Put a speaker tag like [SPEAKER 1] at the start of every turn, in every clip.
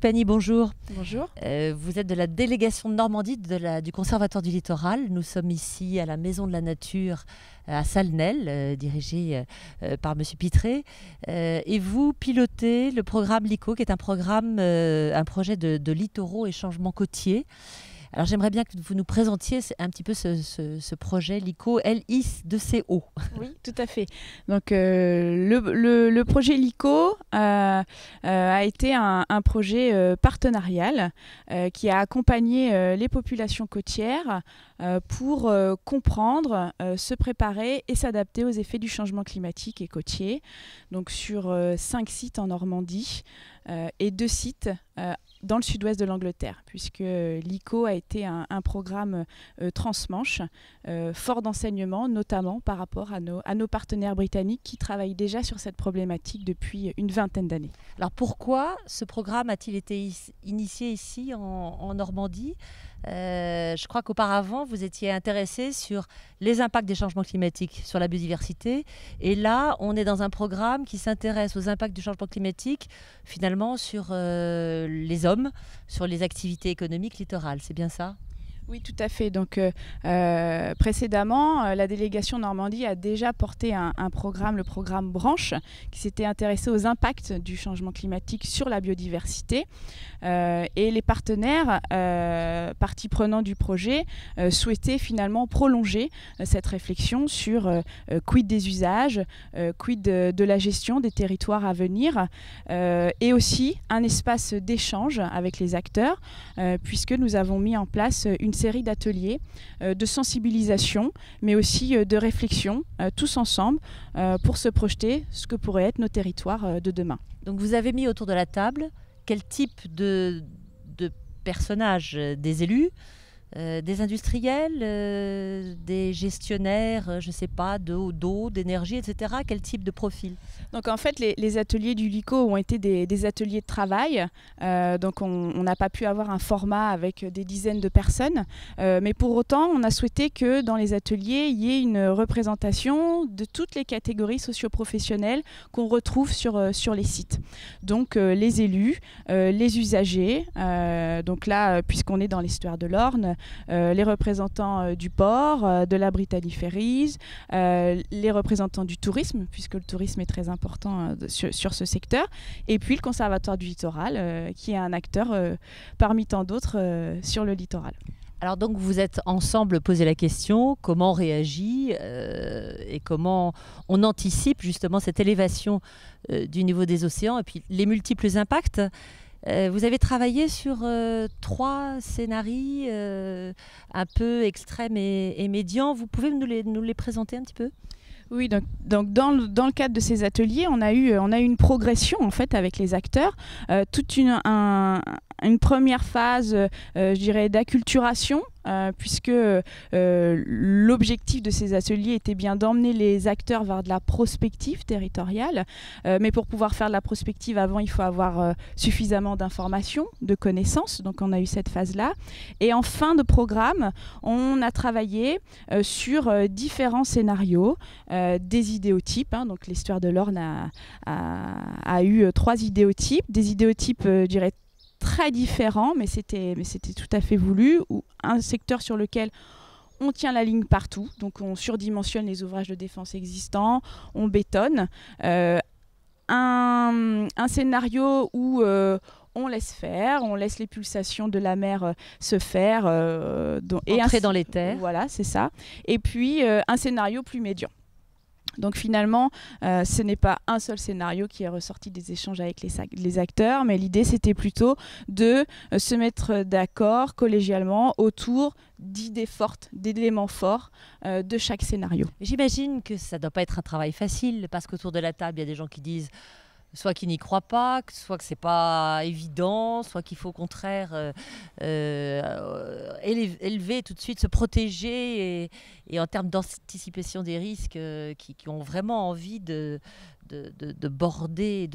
[SPEAKER 1] Pani, bonjour.
[SPEAKER 2] Bonjour.
[SPEAKER 1] Vous êtes de la délégation de Normandie du Conservatoire du Littoral. Nous sommes ici à la Maison de la Nature à Salnel, dirigée par Monsieur Pitré. Et vous pilotez le programme LICO, qui est un projet de littoraux et changements côtiers. Alors j'aimerais bien que vous nous présentiez un petit peu ce projet LICO, L-I-2-C-O.
[SPEAKER 2] Oui, tout à fait. Donc le projet LICO a été un projet partenarial qui a accompagné les populations côtières pour comprendre, se préparer et s'adapter aux effets du changement climatique et côtier. Donc sur 5 sites en Normandie et 2 sites dans le sud-ouest de l'Angleterre, puisque LICO a été un programme transmanche, fort d'enseignement, notamment par rapport à nos partenaires britanniques qui travaillent déjà sur cette problématique depuis une vingtaine d'années.
[SPEAKER 1] Alors pourquoi ce programme a-t-il été initié ici en Normandie ? Je crois qu'auparavant, vous étiez intéressé sur les impacts des changements climatiques sur la biodiversité. Et là, on est dans un programme qui s'intéresse aux impacts du changement climatique, finalement, sur les hommes, sur les activités économiques littorales. C'est bien ça ?
[SPEAKER 2] Oui, tout à fait. Donc, précédemment, la délégation Normandie a déjà porté un programme, le programme Branche, qui s'était intéressé aux impacts du changement climatique sur la biodiversité. Et les partenaires, parties prenantes du projet, souhaitaient finalement prolonger cette réflexion sur quid des usages, quid de la gestion des territoires à venir, et aussi un espace d'échange avec les acteurs, puisque nous avons mis en place une série d'ateliers de sensibilisation, mais aussi de réflexion, tous ensemble, pour se projeter ce que pourraient être nos territoires de demain.
[SPEAKER 1] Donc vous avez mis autour de la table quel type de personnages? Des élus, des industriels, des gestionnaires, je ne sais pas, d'eau, d'énergie, etc. Quel type de profil?
[SPEAKER 2] Donc en fait, les ateliers du LICO ont été des ateliers de travail. Donc on n'a pas pu avoir un format avec des dizaines de personnes. Mais pour autant, on a souhaité que dans les ateliers, il y ait une représentation de toutes les catégories socio-professionnelles qu'on retrouve sur les sites. Donc les élus, les usagers. Donc là, puisqu'on est dans l'estuaire de l'Orne, les représentants du port, de la Brittany Ferries, les représentants du tourisme, puisque le tourisme est très important sur ce secteur, et puis le Conservatoire du littoral, qui est un acteur parmi tant d'autres sur le littoral.
[SPEAKER 1] Alors donc vous êtes ensemble posé la question, comment on réagit et comment on anticipe justement cette élévation du niveau des océans et puis les multiples impacts. Vous avez travaillé sur 3 scénarios un peu extrêmes et médians. Vous pouvez nous les présenter un petit peu ?
[SPEAKER 2] Oui, donc dans le cadre de ces ateliers, on a eu une progression en fait avec les acteurs, toute une première phase, je dirais, d'acculturation, puisque l'objectif de ces ateliers était bien d'emmener les acteurs vers de la prospective territoriale. Mais pour pouvoir faire de la prospective avant, il faut avoir suffisamment d'informations, de connaissances. Donc on a eu cette phase-là. Et en fin de programme, on a travaillé sur différents scénarios, des idéotypes. Donc l'histoire de l'Orne a eu 3 idéotypes. Des idéotypes, je dirais, très différents, mais c'était tout à fait voulu, ou un secteur sur lequel on tient la ligne partout, donc on surdimensionne les ouvrages de défense existants, on bétonne. Un scénario où on laisse faire, on laisse les pulsations de la mer se faire.
[SPEAKER 1] Entrer dans les terres.
[SPEAKER 2] Voilà, c'est ça. Et puis un scénario plus médian. Donc finalement, ce n'est pas un seul scénario qui est ressorti des échanges avec les acteurs, mais l'idée c'était plutôt de se mettre d'accord collégialement autour d'idées fortes, d'éléments forts de chaque scénario.
[SPEAKER 1] J'imagine que ça ne doit pas être un travail facile, parce qu'autour de la table, il y a des gens qui disent soit qu'ils n'y croient pas, soit que ce n'est pas évident, soit qu'il faut au contraire élever tout de suite, se protéger et en termes d'anticipation des risques qui ont vraiment envie de border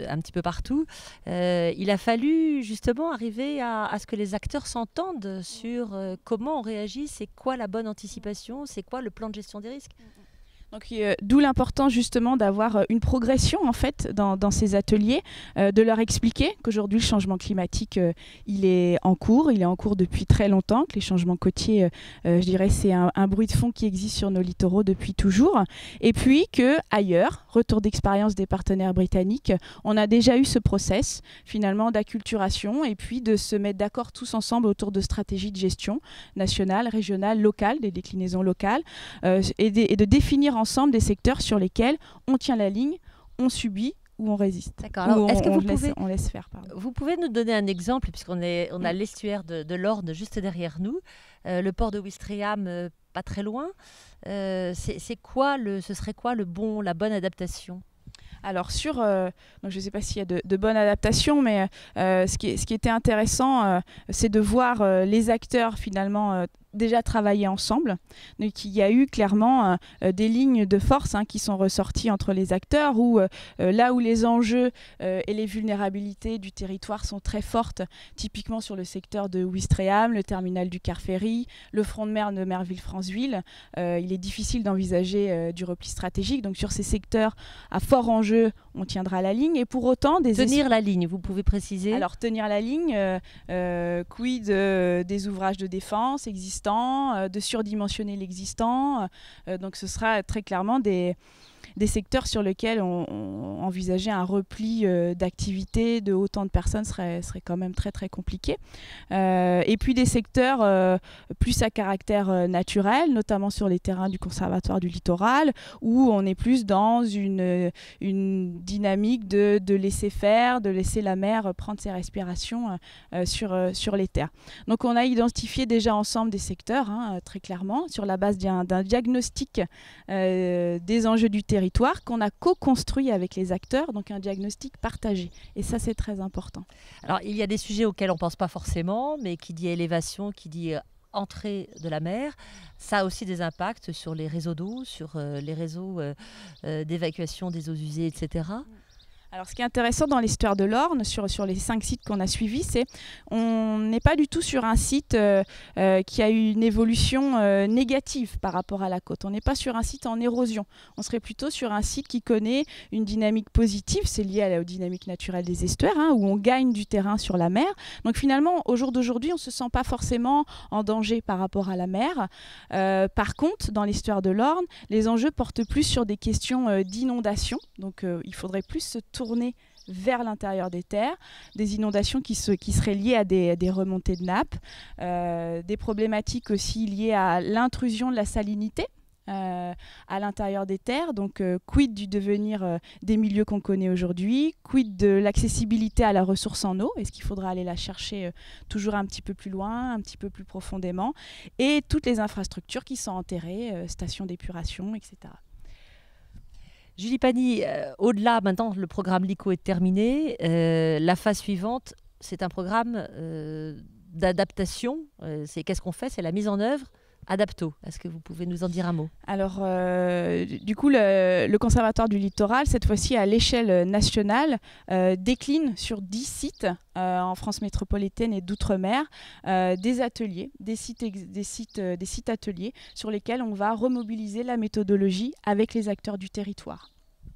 [SPEAKER 1] un petit peu partout. Il a fallu justement arriver à ce que les acteurs s'entendent sur comment on réagit, c'est quoi la bonne anticipation, c'est quoi le plan de gestion des risques.
[SPEAKER 2] Donc, d'où l'importance justement d'avoir une progression en fait dans ces ateliers, de leur expliquer qu'aujourd'hui le changement climatique il est en cours depuis très longtemps, que les changements côtiers, je dirais, c'est un bruit de fond qui existe sur nos littoraux depuis toujours, et puis que ailleurs, retour d'expérience des partenaires britanniques, on a déjà eu ce process finalement d'acculturation et puis de se mettre d'accord tous ensemble autour de stratégies de gestion nationales, régionales, locales, des déclinaisons locales, et de définir ensemble des secteurs sur lesquels on tient la ligne, on subit ou on résiste.
[SPEAKER 1] D'accord. Alors, est-ce que
[SPEAKER 2] on laisse faire.
[SPEAKER 1] Vous pouvez nous donner un exemple, puisqu'on a l'estuaire de l'Orne juste derrière nous, le port de Ouistreham pas très loin. Ce serait quoi la bonne adaptation?
[SPEAKER 2] Alors donc je ne sais pas s'il y a de bonnes adaptations, mais ce qui était intéressant, c'est de voir les acteurs finalement déjà travailler ensemble. Donc il y a eu clairement des lignes de force qui sont ressorties entre les acteurs, où là où les enjeux et les vulnérabilités du territoire sont très fortes, typiquement sur le secteur de Ouistreham, le terminal du car ferry, le front de mer de Merville-Franceville, il est difficile d'envisager du repli stratégique. Donc sur ces secteurs à fort enjeu, on tiendra la ligne. Et pour autant,
[SPEAKER 1] tenir la ligne, vous pouvez préciser?
[SPEAKER 2] Alors tenir la ligne, quid des ouvrages de défense existants, de surdimensionner l'existant. Donc ce sera très clairement des secteurs sur lesquels on envisageait un repli d'activité de autant de personnes serait quand même très très compliqué. Et puis des secteurs plus à caractère naturel, notamment sur les terrains du Conservatoire du littoral, où on est plus dans une dynamique de laisser faire, de laisser la mer prendre ses respirations sur les terres. Donc on a identifié déjà ensemble des secteurs, très clairement, sur la base d'un diagnostic des enjeux du territoire qu'on a co-construit avec les acteurs, donc un diagnostic partagé. Et ça, c'est très important.
[SPEAKER 1] Alors, il y a des sujets auxquels on ne pense pas forcément, mais qui dit élévation, qui dit entrée de la mer, ça a aussi des impacts sur les réseaux d'eau, sur les réseaux d'évacuation des eaux usées, etc.
[SPEAKER 2] Alors, ce qui est intéressant dans l'histoire de l'Orne, sur les 5 sites qu'on a suivis, c'est qu'on n'est pas du tout sur un site qui a eu une évolution négative par rapport à la côte. On n'est pas sur un site en érosion. On serait plutôt sur un site qui connaît une dynamique positive. C'est lié à la dynamique naturelle des estuaires, où on gagne du terrain sur la mer. Donc finalement, au jour d'aujourd'hui, on ne se sent pas forcément en danger par rapport à la mer. Par contre, dans l'histoire de l'Orne, les enjeux portent plus sur des questions d'inondation. Donc il faudrait plus se tourner vers l'intérieur des terres, des inondations qui seraient liées à des remontées de nappes, des problématiques aussi liées à l'intrusion de la salinité à l'intérieur des terres. Donc quid du devenir des milieux qu'on connaît aujourd'hui, quid de l'accessibilité à la ressource en eau, est-ce qu'il faudra aller la chercher toujours un petit peu plus loin, un petit peu plus profondément, et toutes les infrastructures qui sont enterrées, stations d'épuration, etc.
[SPEAKER 1] Julie Pani, au-delà, maintenant, le programme LICO est terminé. La phase suivante, c'est un programme d'adaptation. Qu'est-ce qu'on fait? C'est la mise en œuvre. Adapto. Est-ce que vous pouvez nous en dire un mot?
[SPEAKER 2] Alors, du coup, le Conservatoire du littoral, cette fois-ci à l'échelle nationale, décline sur 10 sites en France métropolitaine et d'outre-mer, des ateliers, des sites ateliers sur lesquels on va remobiliser la méthodologie avec les acteurs du territoire.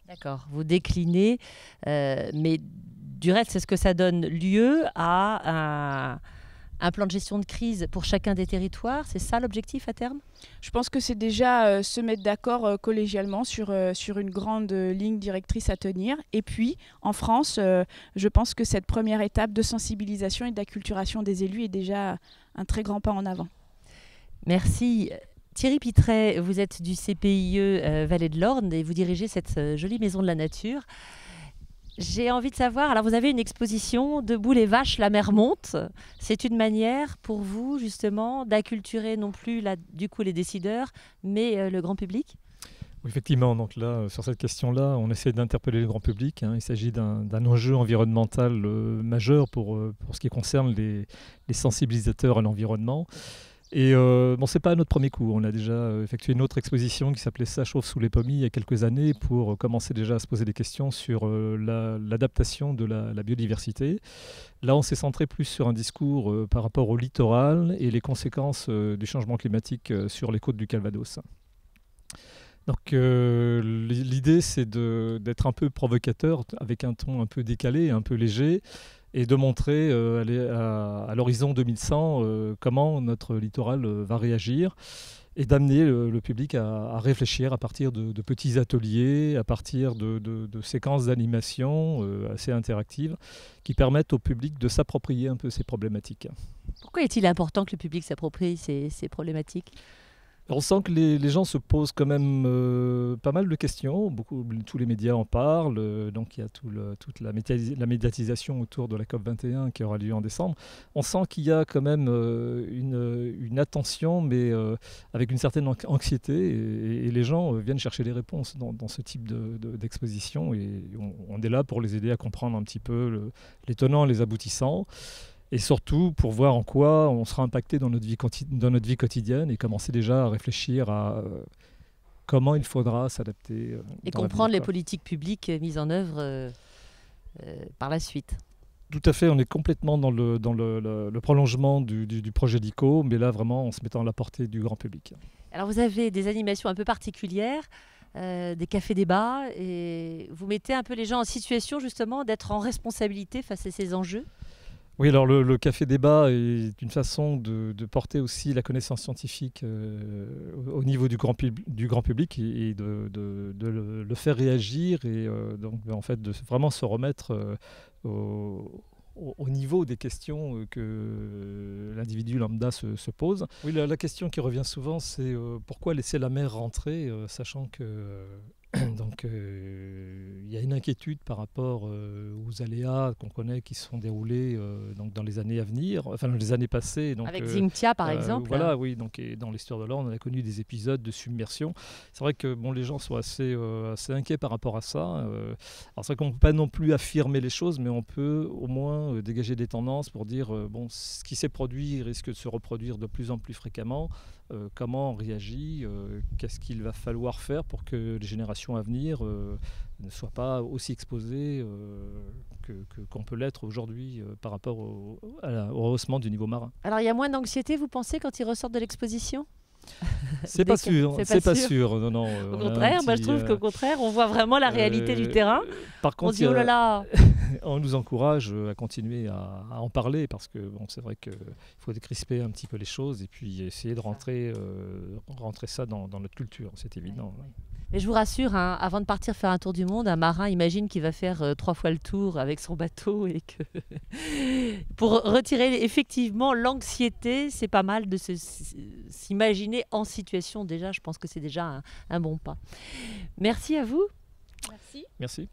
[SPEAKER 1] D'accord, vous déclinez, mais du reste, est-ce que ça donne lieu à un plan de gestion de crise pour chacun des territoires? C'est ça l'objectif à terme?
[SPEAKER 2] Je pense que c'est déjà se mettre d'accord collégialement sur une grande ligne directrice à tenir. Et puis, en France, je pense que cette première étape de sensibilisation et d'acculturation des élus est déjà un très grand pas en avant.
[SPEAKER 1] Merci. Thierry Pittret, vous êtes du CPIE Vallée de l'Orne et vous dirigez cette jolie maison de la nature. J'ai envie de savoir, alors vous avez une exposition Debout les vaches, la mer monte. C'est une manière pour vous justement d'acculturer non plus du coup les décideurs, mais le grand public?
[SPEAKER 3] Oui, effectivement, donc là, sur cette question-là, on essaie d'interpeller le grand public. Il s'agit d'un enjeu environnemental majeur pour ce qui concerne les sensibilisateurs à l'environnement. Et bon, c'est pas notre premier coup. On a déjà effectué une autre exposition qui s'appelait Ça chauffe sous les pommiers il y a quelques années pour commencer déjà à se poser des questions sur l'adaptation de la biodiversité. Là, on s'est centré plus sur un discours par rapport au littoral et les conséquences du changement climatique sur les côtes du Calvados. Donc l'idée, c'est d'être un peu provocateur, avec un ton un peu décalé, un peu léger, et de montrer à l'horizon 2100 comment notre littoral va réagir, et d'amener le public à réfléchir à partir de petits ateliers, à partir de séquences d'animation assez interactives, qui permettent au public de s'approprier un peu ces problématiques.
[SPEAKER 1] Pourquoi est-il important que le public s'approprie ces problématiques ?
[SPEAKER 3] On sent que les gens se posent quand même pas mal de questions. Tous les médias en parlent. Donc il y a toute la médiatisation autour de la COP21 qui aura lieu en décembre. On sent qu'il y a quand même une attention, mais avec une certaine anxiété. Et les gens viennent chercher des réponses dans ce type d'exposition. Et on est là pour les aider à comprendre un petit peu les tenants et les aboutissants. Et surtout pour voir en quoi on sera impacté dans notre vie quotidienne et commencer déjà à réfléchir à comment il faudra s'adapter.
[SPEAKER 1] Et comprendre les politiques publiques mises en œuvre par la suite.
[SPEAKER 3] Tout à fait, on est complètement dans le prolongement du projet d'ICO, mais là vraiment en se mettant à la portée du grand public.
[SPEAKER 1] Alors vous avez des animations un peu particulières, des cafés-débats, et vous mettez un peu les gens en situation justement d'être en responsabilité face à ces enjeux.
[SPEAKER 3] Oui, alors le café-débat est une façon de porter aussi la connaissance scientifique au niveau du grand public et de le faire réagir et donc en fait de vraiment se remettre au niveau des questions que l'individu lambda se pose. Oui, la question qui revient souvent, c'est pourquoi laisser la mer rentrer, sachant que donc il y a une inquiétude par rapport aux aléas qu'on connaît qui se sont déroulés donc dans les années à venir, enfin dans les années passées. Donc,
[SPEAKER 1] avec Xingtia par exemple.
[SPEAKER 3] Voilà, oui, donc et dans l'histoire de l'or, on a connu des épisodes de submersion. C'est vrai que les gens sont assez inquiets par rapport à ça. Alors c'est vrai qu'on ne peut pas non plus affirmer les choses, mais on peut au moins dégager des tendances pour dire ce qui s'est produit risque de se reproduire de plus en plus fréquemment. Comment on réagit, qu'est-ce qu'il va falloir faire pour que les générations à venir ne soient pas aussi exposées qu'on peut l'être aujourd'hui par rapport au rehaussement du niveau marin.
[SPEAKER 1] Alors il y a moins d'anxiété, vous pensez, quand ils ressortent de l'exposition ?
[SPEAKER 3] C'est pas sûr, c'est pas sûr. Non,
[SPEAKER 1] au contraire, moi je trouve qu'au contraire, on voit vraiment la réalité du terrain.
[SPEAKER 3] Par contre,
[SPEAKER 1] on dit oh là là.
[SPEAKER 3] On nous encourage à continuer à en parler parce que c'est vrai qu'il faut décrisper un petit peu les choses et puis essayer de rentrer ça dans notre culture, c'est évident.
[SPEAKER 1] Ouais. Mais je vous rassure, avant de partir faire un tour du monde, un marin imagine qu'il va faire 3 fois le tour avec son bateau et que pour retirer effectivement l'anxiété, c'est pas mal de s'imaginer en situation déjà. Je pense que c'est déjà un bon pas. Merci à vous.
[SPEAKER 2] Merci.
[SPEAKER 3] Merci.